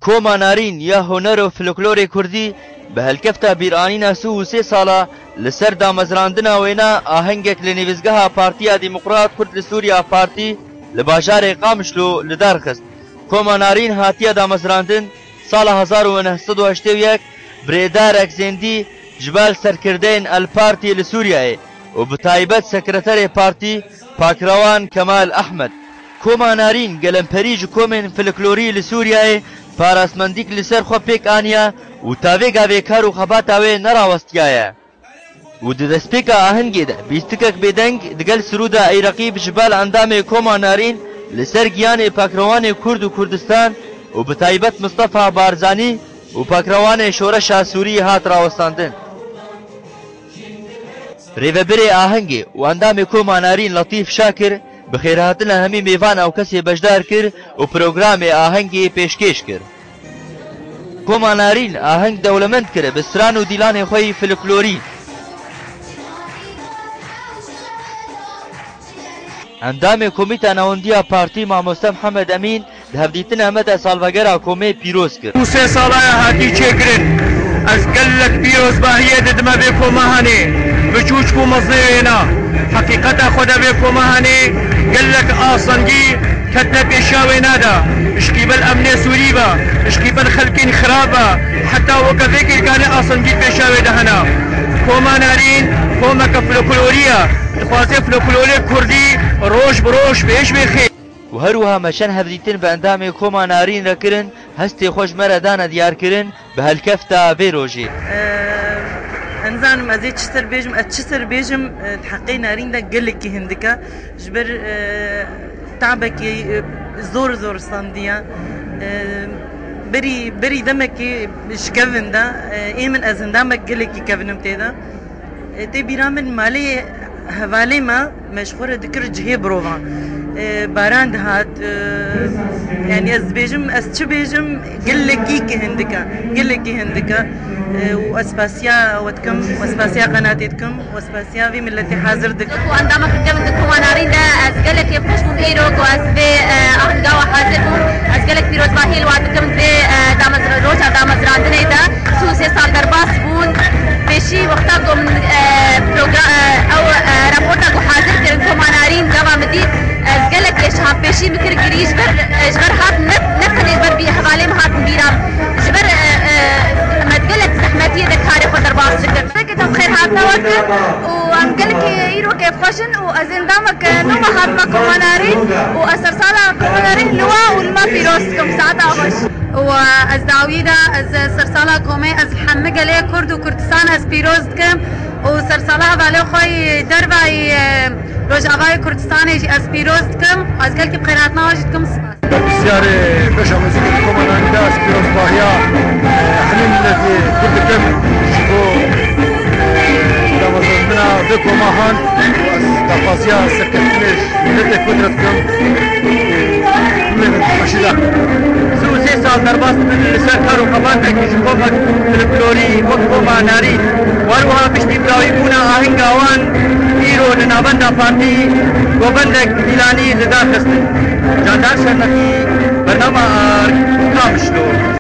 کۆما نارین یا هۆنەر و فلکلۆری کوردی بە هەلکەفتە بیرانینە 33 ساڵە لەسەر دامەزراندنە وێنە ئاهەنگێک لە نێویزگەها پارتیا دیموقرات کورد لە سووریا پارتی لە باژارێ قامشلۆ لەدارخست. کۆما نارین هاتیە دامەزراندن ساڵە 1981 برێدارێک زێندی جبال سەرکردەین ئەلپارتی لە سووریایە و بتایبەت سەکرەتەرێ پارتی پاکراوان کەمال ئەحمەد. کۆما نارین گەلەمپەریژ کۆمێن فلکلۆری لە سووریایە پاراستمەندیک لەسەر خۆ پێک ئانیە و تاوێگاوێ کار و خەباتاوێ نەڕاوەستیایە و دەدەستپێکە ئاهەنگێدا بیستکەک بێدەنگ دگەل سرودە ئەیرەقی بژبال ئەندامێ کۆما نارین لەسەر گیانێ پاکراوانێ کورد و کوردستان و بتایبەت مستەفا بارزانی و پاکراوانێ شۆرەشا سووری هات ڕاوەستاندن. ڕێڤەبرێ ئاهەنگێ و ئەندامێ کۆما نارین لەتیف شاکر بخێرهاتنە هەمی میێوان ئەو کەسێ بەشدار کرد و پرۆگرامێ ئاهەنگی پێشکێش کرد. کۆما نارین ئاهەنگ دەوڵەمەند کرد بە سران و دیلانێ خۆی فلکلۆری. ئەندامێ کۆمیتە ناوەندیە پارتی مامۆستا محەممەد ئەمین لە هەفدیتن ئەمەدە ساڵڤەگەرا کۆمێ پیرۆز کرد. 3 ساڵایە هاتی چێکردن ئەس گەلک پیرۆز باهیە دەدمە بێ کۆما هەنێ بچوچک و مەزنێوێنە حقیقەتە خۆدە بێ کۆما هەنێ گەلک ئاسەنگی کەتنە پێشاوێ نادا شکیبەل ئەمنێ سووری بە شکیبەل خەلکین خراپە حتا وەکەفێکێکانێ ئاسەنگی پێشاوێ دەهەنا. کۆما نارین کۆمەکە فلۆکلۆریە دخوازێ فلۆکلۆری کوردی ڕۆژ بڕۆژ پێش بێخێ و هەروەها مەچەند هەفدیتن بە ئەندامێ کۆما نارین دەکردن هەستی خۆش مەرەدانە دیارکردن بە هەلکەفتە بێ ڕۆژێ. ئەنزانم ئەزێ چتر بێژم ئە چتر بێژم حەقەی ناریندا گەلێکی هەندەکە ji ber تابێکی زۆر زۆر ساندیە بەری دەمێکی شکەڤندا ئێ من ئەز هەندامێک گەلێکی کەڤنم تێدا تێ بیرا من مالێ هەڤالێ ما مەشخۆرە دکرد جهێ برۆڤان باران دهات yani ez bêjim ez çi bêjim gelekî hindika gelekî hindika û ez spasiya we dikim we spasiya qenatê dikim we spasiya vê milletê hazir dikim endama kevin di Koma Narîn de ez gelekî xweş bûm îro ku ez vê ahilga we hazir bûm ez gelek pîrozbahiyê li wan dikim vê roja damezrandinê de çû sê sal derbas bûn pêşî wexta ku min ew raporta ku hazir kirin Koma Narîn deva min dît ez gelek êşha pêşî min kir girî ji ber hat neqenê ber bî hevalê min hatin bîran ji ber me gelek zehmetiyê de karê xwe derbas dikin gelekê xêr hatine we kir û em gelekî îrokê xweşin û ez endamek nû me hatime Koma Narîn û ez sersala Koma Narîn li we û li me pîroz dikim saeta xweş û ez dawî de ez sersala komê ez li hemû gelê Kurd û Kurdistan ez pîroz dikim û sersala hevalê xwe dervayê Rojavayê Kurdistanê jî ez pîroz dikim ez gelekî qîratina we jî dikim spas. Bersiyarê beşa muzîkê Koma Narîn de ez pîrozbahiya hemî milletê Kurd dikim ji bo damezrandina vê koma han ez daxwaziya serkeftinê milletê Kurd re dikim xweşî dakim. 33 sal derbas bin li ser kar û xebatekî ji xwe filiklorî wek Koma Narîn weruha piştîbirawîbûna ahenga wan îro li navenda partî govendek dîlanî li dar xistin. Candar Şernekî bernama Qamişlo.